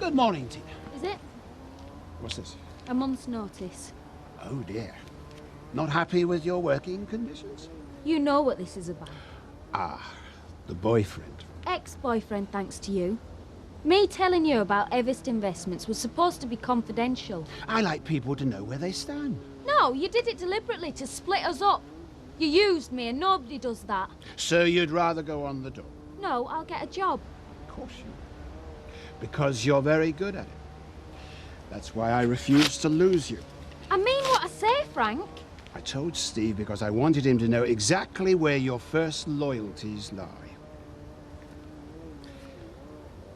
Good morning, Tina. Is it? What's this? A month's notice. Oh, dear. Not happy with your working conditions? You know what this is about. Ah, the boyfriend. Ex-boyfriend, thanks to you. Me telling you about Everest Investments was supposed to be confidential. I like people to know where they stand. No, you did it deliberately to split us up. You used me and nobody does that. So you'd rather go on the door? No, I'll get a job. Of course you will. Because you're very good at it. That's why I refuse to lose you. I mean what I say, Frank. I told Steve because I wanted him to know exactly where your first loyalties lie.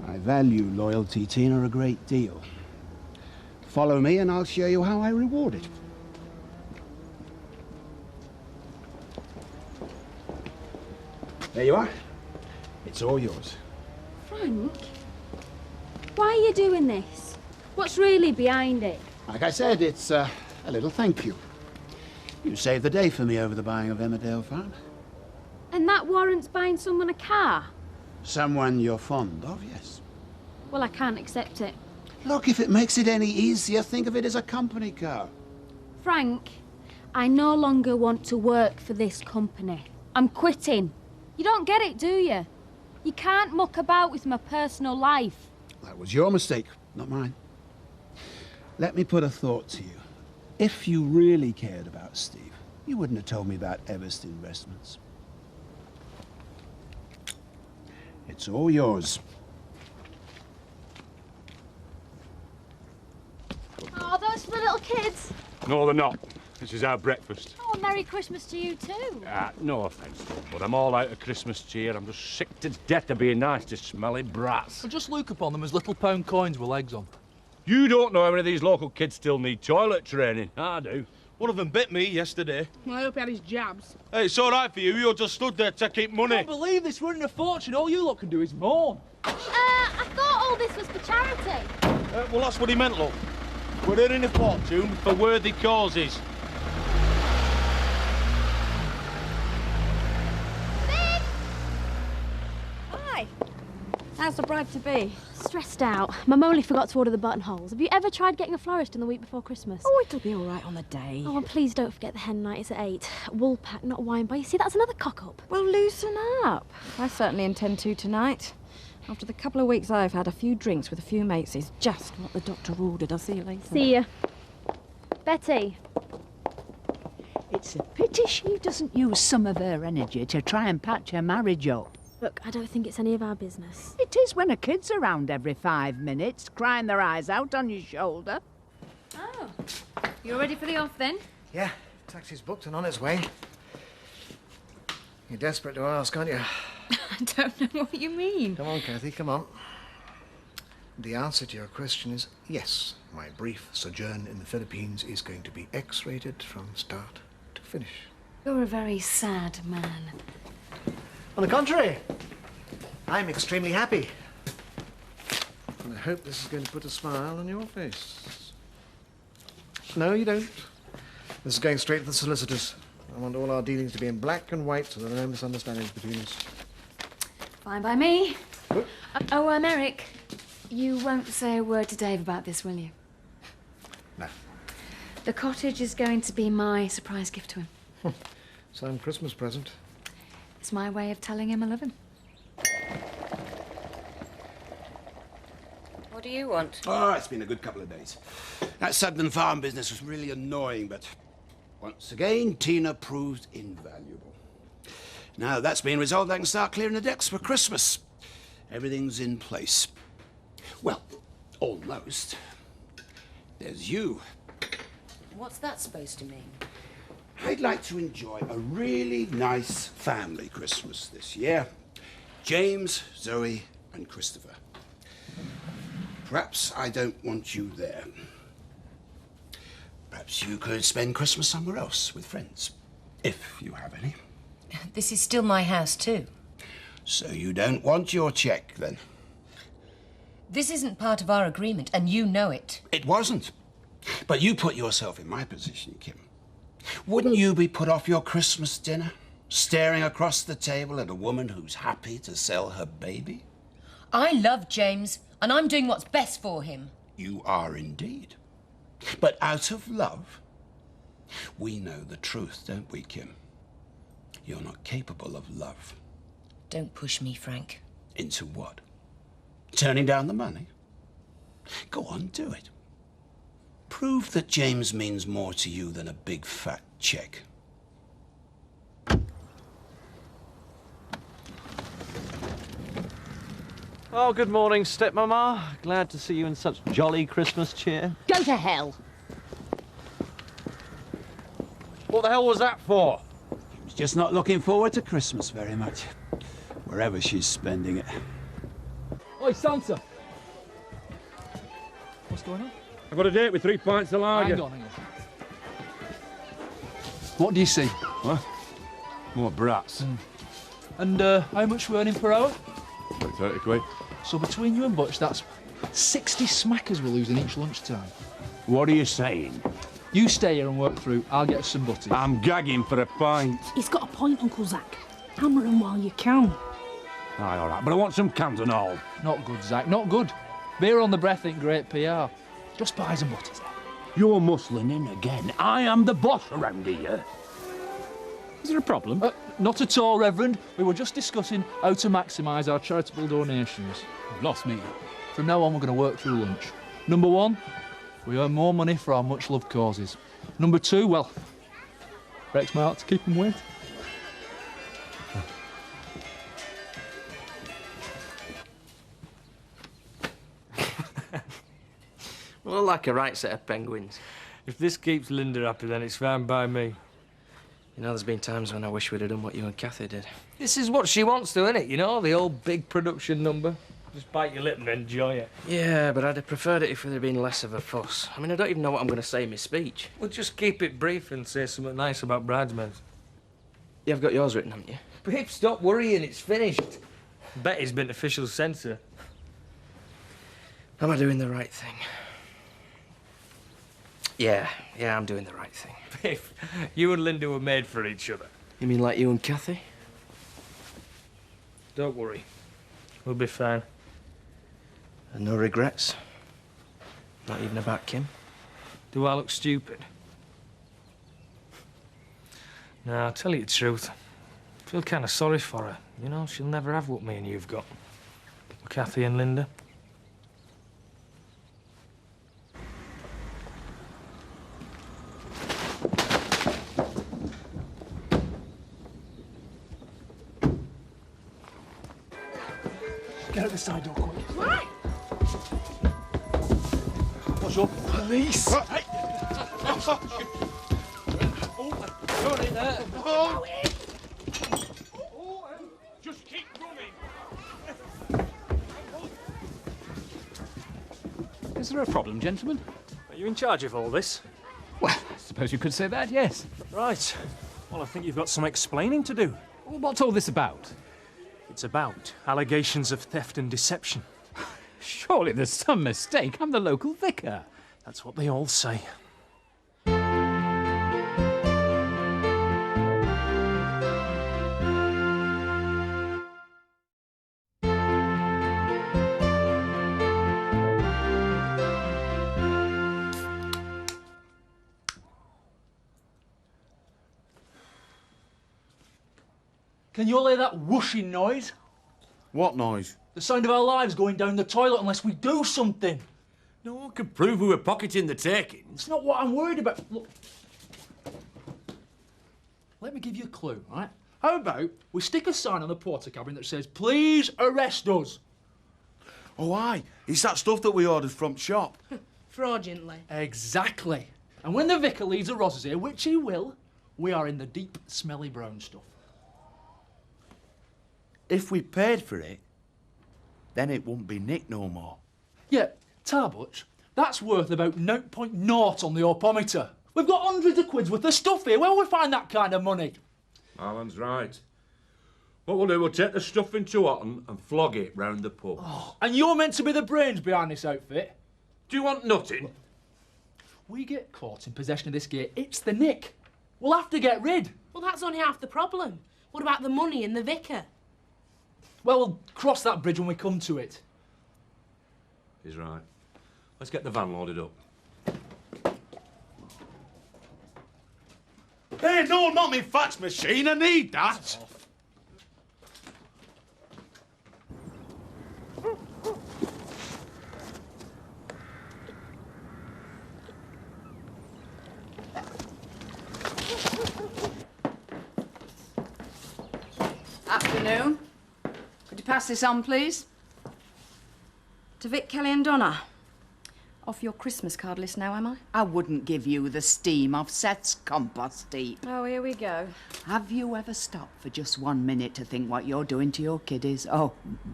I value loyalty, Tina, a great deal. Follow me and I'll show you how I reward it. There you are. It's all yours. Frank, why are you doing this? What's really behind it? Like I said, it's a little thank you. You saved the day for me over the buying of Emmerdale Farm. And that warrants buying someone a car? Someone you're fond of, yes. Well, I can't accept it. Look, if it makes it any easier, think of it as a company car. Frank, I no longer want to work for this company. I'm quitting. You don't get it, do you? You can't muck about with my personal life. That was your mistake, not mine. Let me put a thought to you. If you really cared about Steve, you wouldn't have told me about Everest Investments. It's all yours. Oh, those for the little kids. No, they're not. This is our breakfast. Oh, Merry Christmas to you too. No offence, but I'm all out of Christmas cheer. I'm just sick to death of being nice to smelly brats. Well, just look upon them as little pound coins with legs on. You don't know how many of these local kids still need toilet training. I do. One of them bit me yesterday. Well, I hope he had his jabs. Hey, it's all right for you. You're just stood there taking money. I can't believe this. We're in a fortune. All you lot can do is mourn. I thought all this was for charity. Well, that's what he meant, look. We're earning a fortune for worthy causes. Hi. How's the bride to be? Stressed out. Mum only forgot to order the buttonholes. Have you ever tried getting a florist in the week before Christmas? Oh, it'll be all right on the day. Oh, and please don't forget the hen night is at 8. Wool pack, not wine bar. You see, that's another cock-up. Well, loosen up. I certainly intend to tonight. After the couple of weeks I've had, a few drinks with a few mates is just what the doctor ordered. I'll see you later. See ya. Betty. It's a pity she doesn't use some of her energy to try and patch her marriage up. Look, I don't think it's any of our business. It is when a kid's around every 5 minutes, crying their eyes out on your shoulder. Oh. You all ready for the off, then? Yeah, taxi's booked and on its way. You're desperate to ask, aren't you? I don't know what you mean. Come on, Kathy, come on. The answer to your question is yes. My brief sojourn in the Philippines is going to be X-rated from start to finish. You're a very sad man. On the contrary, I'm extremely happy. And I hope this is going to put a smile on your face. No, you don't. This is going straight to the solicitors. I want all our dealings to be in black and white so there are no misunderstandings between us. Fine by me. Eric, you won't say a word to Dave about this, will you? No. The cottage is going to be my surprise gift to him. Some Christmas present. It's my way of telling him I love him. What do you want? Oh, it's been a good couple of days. That Sugden Farm business was really annoying, but once again, Tina proved invaluable. Now that's been resolved, I can start clearing the decks for Christmas. Everything's in place. Well, almost. There's you. What's that supposed to mean? I'd like to enjoy a really nice family Christmas this year. James, Zoe, and Christopher. Perhaps I don't want you there. Perhaps you could spend Christmas somewhere else with friends, if you have any. This is still my house, too. So you don't want your cheque, then? This isn't part of our agreement, and you know it. It wasn't. But you put yourself in my position, Kim. Wouldn't you be put off your Christmas dinner, staring across the table at a woman who's happy to sell her baby? I love James, and I'm doing what's best for him. You are indeed. But out of love, we know the truth, don't we, Kim? You're not capable of love. Don't push me, Frank. Into what? Turning down the money? Go on, do it. Prove that James means more to you than a big fat cheque. Oh, good morning, stepmama. Glad to see you in such jolly Christmas cheer. Go to hell. What the hell was that for? She's just not looking forward to Christmas very much, wherever she's spending it. Oi, Santa. What's going on? I've got a date with 3 pints of lager. Hang on. What do you see? What? More brats. And how much we're earning per hour? About 30 quid. So between you and Butch, that's 60 smackers we're losing each lunchtime. What are you saying? You stay here and work through. I'll get us some butties. I'm gagging for a pint. He's got a point, Uncle Zach. Hammer him while you can. Aye, all right, but I want some cans and all. Not good, Zach, not good. Beer on the breath ain't great PR. Just buy some butties. You're muscling in again. I am the boss around here. Is there a problem? Not at all, Reverend. We were just discussing how to maximise our charitable donations. You've lost me. From now on, we're going to work through lunch. Number 1, we earn more money for our much-loved causes. Number 2, well, breaks my heart to keep them waiting. Well, like a right set of penguins. If this keeps Linda happy, then it's fine by me. You know, there's been times when I wish we'd have done what you and Kathy did. This is what she wants to, innit? You know, the old big production number. Just bite your lip and enjoy it. Yeah, but I'd have preferred it if there'd been less of a fuss. I mean, I don't even know what I'm going to say in my speech. Well, just keep it brief and say something nice about bridesmaids. You've got yours written, haven't you? Babe, stop worrying, it's finished. Betty's been official censor. Am I doing the right thing? Yeah, I'm doing the right thing. Babe, you and Linda were made for each other. You mean like you and Kathy? Don't worry. We'll be fine. And no regrets? Not even about Kim? Do I look stupid? No, I'll tell you the truth. I feel kind of sorry for her. You know, she'll never have what me and you've got. Kathy and Linda. Get out the side door, quick. What? What's up? Police! Hey! Just keep running. Is there a problem, gentlemen? Are you in charge of all this? Well, I suppose you could say that, yes. Right. Well, I think you've got some explaining to do. Well, what's all this about? It's about allegations of theft and deception. Surely there's some mistake. I'm the local vicar. That's what they all say. Can you all hear that whooshing noise? What noise? The sound of our lives going down the toilet unless we do something. No one could prove we were pocketing the takings. It's not what I'm worried about. Look. Let me give you a clue, right? How about we stick a sign on the porter cabin that says, "Please arrest us." Oh, aye. It's that stuff that we ordered from shop. Fraudulently. Exactly. And when the vicar leaves the roses here, which he will, we are in the deep, smelly brown stuff. If we paid for it, then it wouldn't be nicked no more. Yeah, Tarbutch, that's worth about 0.0 on the opometer. We've got hundreds of quid's worth of stuff here. Where will we find that kind of money? Alan's right. What we'll do, we'll take the stuff into Otten and flog it round the pub. Oh, and you're meant to be the brains behind this outfit. Do you want nutting? We get caught in possession of this gear, it's the nick. We'll have to get rid. Well, that's only half the problem. What about the money and the vicar? Well, we'll cross that bridge when we come to it. He's right. Let's get the van loaded up. Hey, no, not me fax machine. I need that. Afternoon. Could you pass this on, please? To Vic, Kelly and Donna. Off your Christmas card list now, am I? I wouldn't give you the steam of Seth's compost heap. Oh, here we go. Have you ever stopped for just 1 minute to think what you're doing to your kiddies? Oh,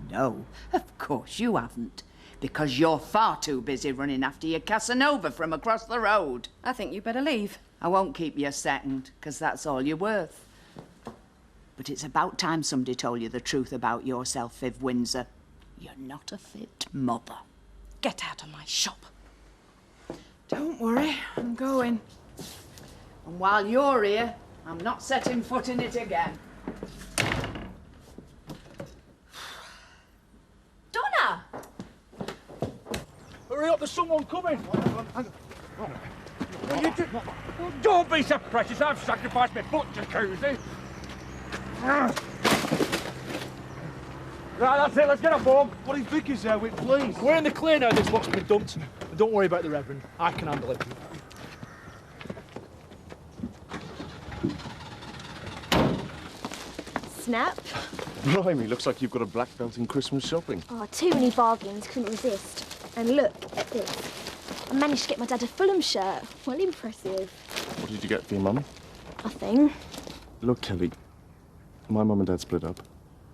no, of course you haven't. Because you're far too busy running after your Casanova from across the road. I think you better leave. I won't keep you a second, because that's all you're worth. But it's about time somebody told you the truth about yourself, Viv Windsor. You're not a fit mother. Get out of my shop. Don't worry, I'm going. And while you're here, I'm not setting foot in it again. Donna! Hurry up, there's someone coming. Don't be so precious. I've sacrificed my foot to Cousy. Right, that's it. Let's get up home. What if Vic is there with police? We're in the clear now. This what's been dumped. And don't worry about the Reverend. I can handle it. Snap. Blimey, looks like you've got a black belt in Christmas shopping. Oh, too many bargains, couldn't resist. And look at this. I managed to get my dad a Fulham shirt. Well, impressive. What did you get for your mum? Nothing. Look, Kelly, my mum and dad split up,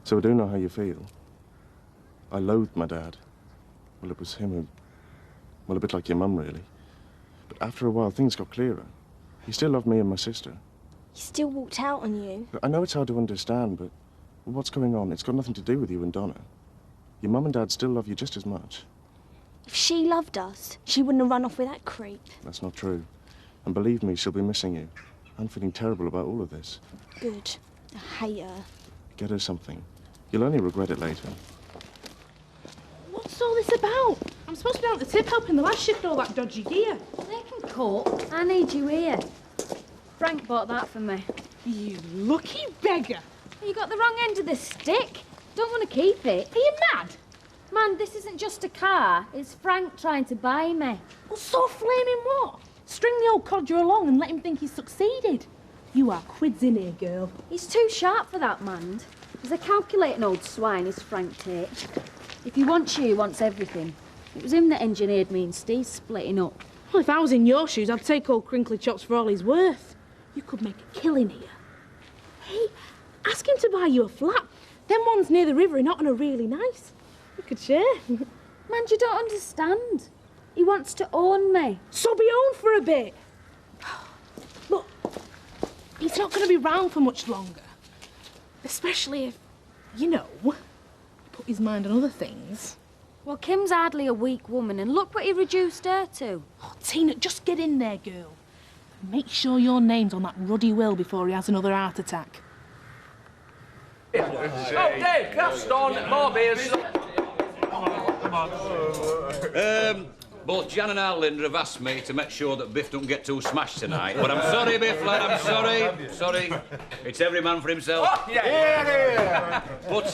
so I do know how you feel. I loathed my dad. Well, it was him who... Well, a bit like your mum, really. But after a while, things got clearer. He still loved me and my sister. He still walked out on you. I know it's hard to understand, but what's going on? It's got nothing to do with you and Donna. Your mum and dad still love you just as much. If she loved us, she wouldn't have run off with that creep. That's not true. And believe me, she'll be missing you. I'm feeling terrible about all of this. Good. I hate her. Get her something. You'll only regret it later. What's all this about? I'm supposed to be out at the tip helping the lads shift all that dodgy gear. They can cope. I need you here. Frank bought that for me. You lucky beggar. You got the wrong end of the stick. Don't want to keep it. Are you mad? Man, this isn't just a car. It's Frank trying to buy me. Well, so flaming what? String the old codger along and let him think he's succeeded. You are quids in here, girl. He's too sharp for that, man. He's a calculating old swine, is Frank Tate. If he wants you, he wants everything. It was him that engineered me and Steve splitting up. Well, if I was in your shoes, I'd take old Crinkly Chops for all he's worth. You could make a killing here. Hey, ask him to buy you a flat. Them ones near the river are not are really nice. We could share. Man, you don't understand. He wants to own me. So be owned for a bit. Look, he's not going to be round for much longer. Especially if, you know, put his mind on other things. Well, Kim's hardly a weak woman, and look what he reduced her to. Oh, Tina, just get in there, girl. Make sure your name's on that ruddy will before he has another heart attack. Oh, Dave, cast on, more beers. Both Jan and Linda have asked me to make sure that Biff don't get too smashed tonight. But I'm sorry, Biff, lad, I'm sorry. Sorry. It's every man for himself. Oh, yeah. But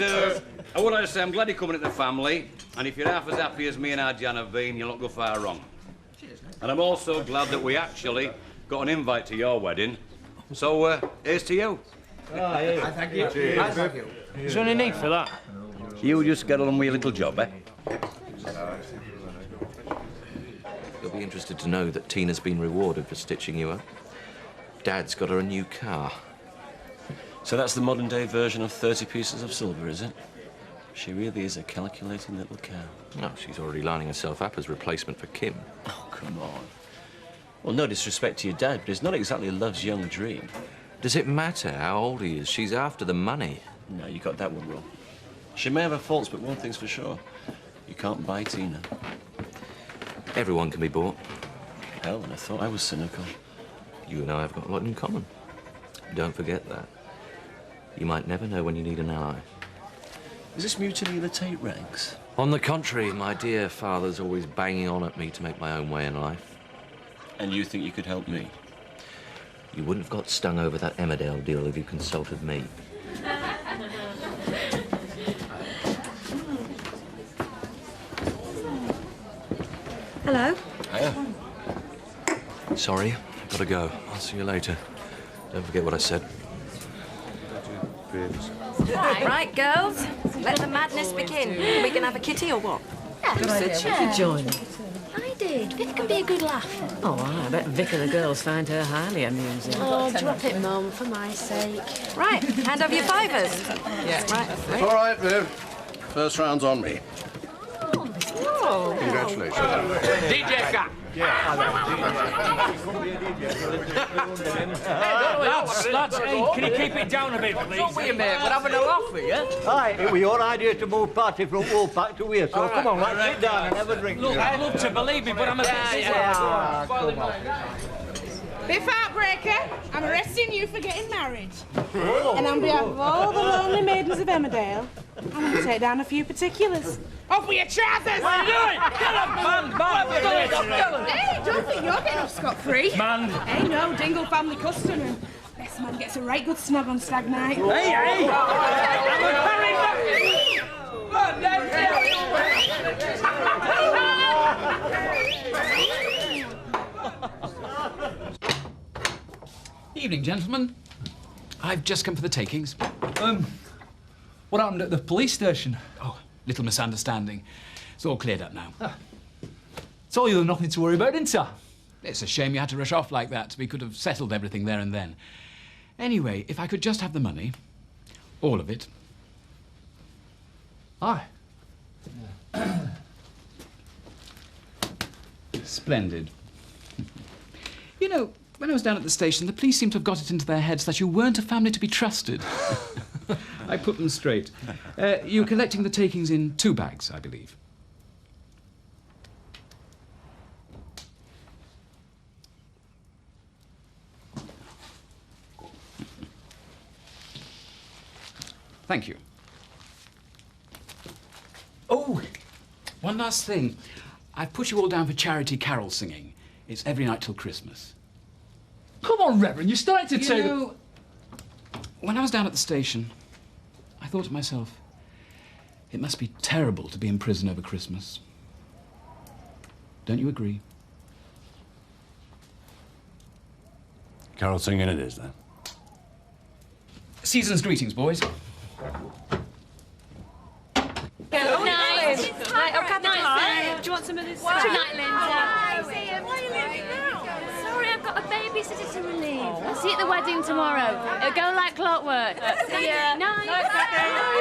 I would like to say I'm glad you're coming to the family. And if you're half as happy as me and our Jan have been, you'll not go far wrong. And I'm also glad that we actually got an invite to your wedding. So, here's to you. Thank you. Thank you. Is there any need for that? You just get on with your little job, eh? You'll be interested to know that Tina's been rewarded for stitching you up. Dad's got her a new car. So that's the modern-day version of 30 pieces of silver, is it? She really is a calculating little cow. No, she's already lining herself up as replacement for Kim. Oh, come on. Well, no disrespect to your dad, but it's not exactly love's young dream. Does it matter how old he is? She's after the money. No, you got that one wrong. She may have her faults, but one thing's for sure. You can't buy Tina. Everyone can be bought. Hell, and I thought I was cynical. You and I have got a lot in common. Don't forget that. You might never know when you need an ally. Is this mutiny of the Tate ranks? On the contrary, my dear father's always banging on at me to make my own way in life. And you think you could help me? You wouldn't have got stung over that Emmerdale deal if you consulted me. Hello. Hiya. Sorry, I've got to go. I'll see you later. Don't forget what I said. Right, girls. Let the madness begin. We can have a kitty or what? Who said she could join? I did. Vic can be a good laugh. Oh, I bet Vic and the girls find her highly amusing. Oh, drop it, Mum, for my sake. Right, hand over your fivers. Yeah, right. All right, Viv. First round's on me. Oh. Congratulations. DJ Cat. Lads, hey, can you keep it down a bit, please? Don't be, mate. We're having a laugh here. Aye, it was your idea to move party from Woolpack to here, so come on, let's sit down and have a drink. Look, I'd love to believe me, but I'm a bit come on. Biff Heartbreaker, I'm arresting you for getting married. And on behalf of all the lonely maidens of Emmerdale, I'm going to take down a few particulars. Off with your trousers! What are you doing? Get up, man! Hey, don't think you're getting off scot-free. Man! Hey, no, Dingle family custom. And best man gets a right good snug on stag night. Hey, hey! I'm a Evening, gentlemen. I've just come for the takings. What happened at the police station? Oh, little misunderstanding. It's all cleared up now. Told you there's nothing to worry about, didn't I? It's a shame you had to rush off like that. We could have settled everything there and then. Anyway, if I could just have the money, all of it. Aye. Splendid. You know, when I was down at the station, the police seemed to have got it into their heads that you weren't a family to be trusted. I put them straight. You're collecting the takings in 2 bags, I believe. Thank you. Oh, one last thing. I've put you all down for charity carol singing. It's every night till Christmas. Come on, Reverend, you're starting to You know, when I was down at the station, I thought to myself, it must be terrible to be in prison over Christmas. Don't you agree? Carol singing it is, then. Season's greetings, boys. Good night. Right, I'll cut Night. Do you want some of this? Good night, Linda. Why are you leaving now? Sorry, I've got a babysitter to relieve. I'll see you at the wedding tomorrow. It'll go like clockwork. See ya. Night. I'm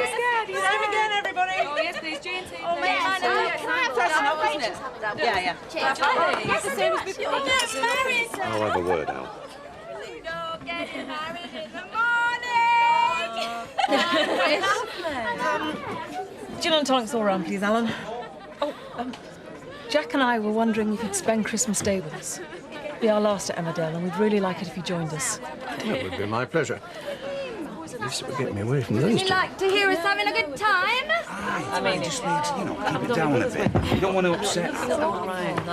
scared. You see again, everybody. Oh, yes, please, Jane. Oh, man. Can I have some, isn't it? Yeah. Yes, the same as before. You're not married. I'll have a word out. Getting married in the morning. Gin and tonics all round, please, Alan. Oh, Jack and I were wondering if you'd spend Christmas Day with us. It'd be our last at Emmerdale, and we'd really like it if you joined us. That would be my pleasure. At least it would get me away from those Would two. you like to hear us having a good time? I mean, just need to, keep it down a bit. You don't want to upset.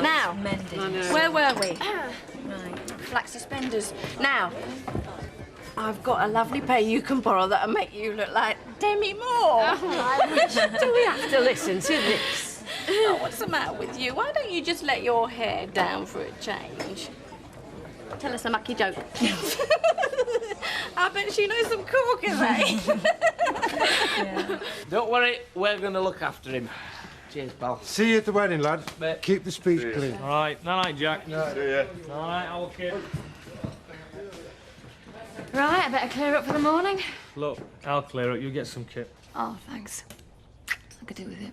Now, where were we? Right, black suspenders. Now, I've got a lovely pair you can borrow that'll make you look like Demi Moore. Do we have to listen to this? Oh, what's the matter with you? Why don't you just let your hair down for a change? Tell us a mucky joke. I bet she knows some corkers, eh? Don't worry, we're going to look after him. Cheers, pal. See you at the wedding, lad. Keep the speech clean. All right, night, Jack. No, do you? All right, old kid. Right, I better clear up for the morning. Look, I'll clear it. You get some kit. Oh, thanks. I could do with it.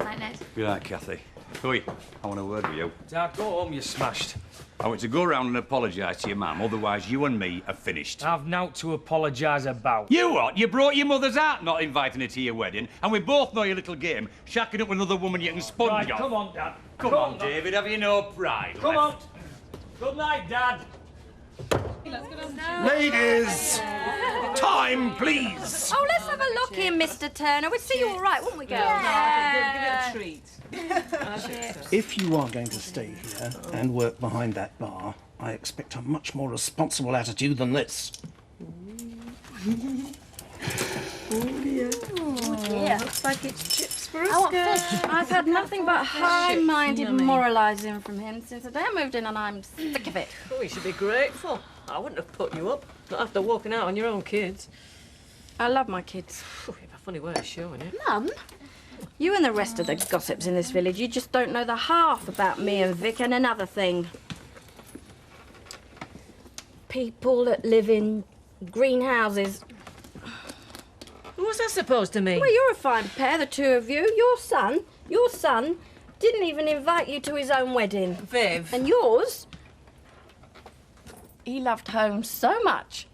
Night, Ned. Good night, Kathy. Oi, I want a word with you. Dad, go home, you smashed. I want to go round and apologise to your mum, otherwise you and me are finished. I've naught to apologise about. You what? You brought your mother's out not inviting her to your wedding, and we both know your little game, shacking up with another woman you can sponge Right, off. come on, Dad. Come on, David, have you no pride Come left? on. Good night, Dad. Ladies, time, please. Oh, let's have a look in, Mr. Turner. We'd see you all right, wouldn't we, girls? Yeah. Give it a treat. If you are going to stay here and work behind that bar, I expect a much more responsible attitude than this. Oh, dear. Yeah. Looks like it's chips for us, I want girls. fish. I've had nothing but high-minded Yummy. moralising from him since the day I moved in, and I'm sick of it. Oh, you should be grateful. I wouldn't have put you up, not after walking out on your own kids. I love my kids. You have a funny way of showing it. Mum, you and the rest of the gossips in this village, you just don't know the half about me and Vic. And another thing. People that live in greenhouses. What's that supposed to mean? Well, you're a fine pair, the two of you. Your son, didn't even invite you to his own wedding. Viv. And yours, he loved home so much.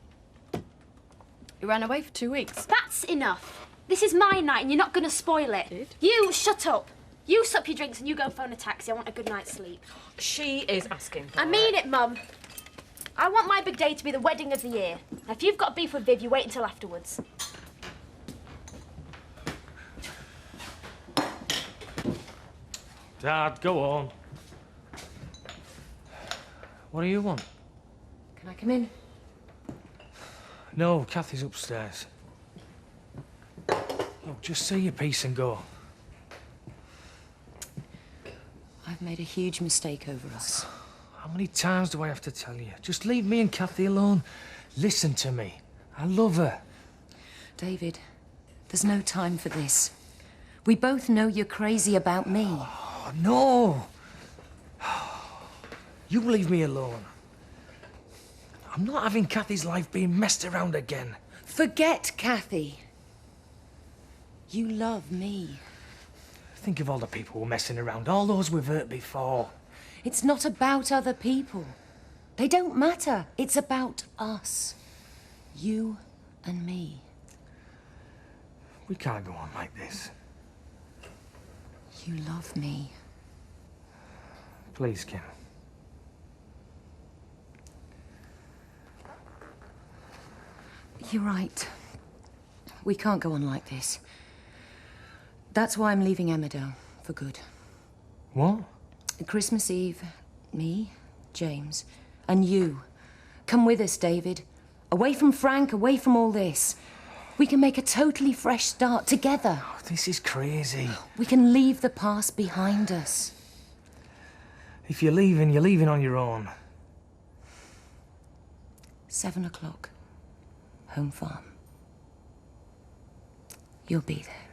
He ran away for 2 weeks. That's enough. This is my night and you're not going to spoil it. You, shut up. You sup your drinks and you go phone a taxi. I want a good night's sleep. She is asking for I mean it, Mum. I want my big day to be the wedding of the year. Now, if you've got beef with Viv, you wait until afterwards. Dad, go on. What do you want? Can I come in? No, Kathy's upstairs. Look, just say your piece and go. I've made a huge mistake over us. How many times do I have to tell you? Just leave me and Kathy alone. Listen to me. I love her. David, there's no time for this. We both know you're crazy about me. Oh, no. You leave me alone. I'm not having Kathy's life being messed around again. Forget Kathy. You love me. Think of all the people we're messing around, all those we've hurt before. It's not about other people. They don't matter. It's about us. You and me. We can't go on like this. You love me. Please, Kim. You're right. We can't go on like this. That's why I'm leaving Emmerdale for good. What? Christmas Eve, me, James, and you. Come with us, David. Away from Frank, away from all this. We can make a totally fresh start together. Oh, this is crazy. We can leave the past behind us. If you're leaving on your own. 7 o'clock. Home farm. You'll be there.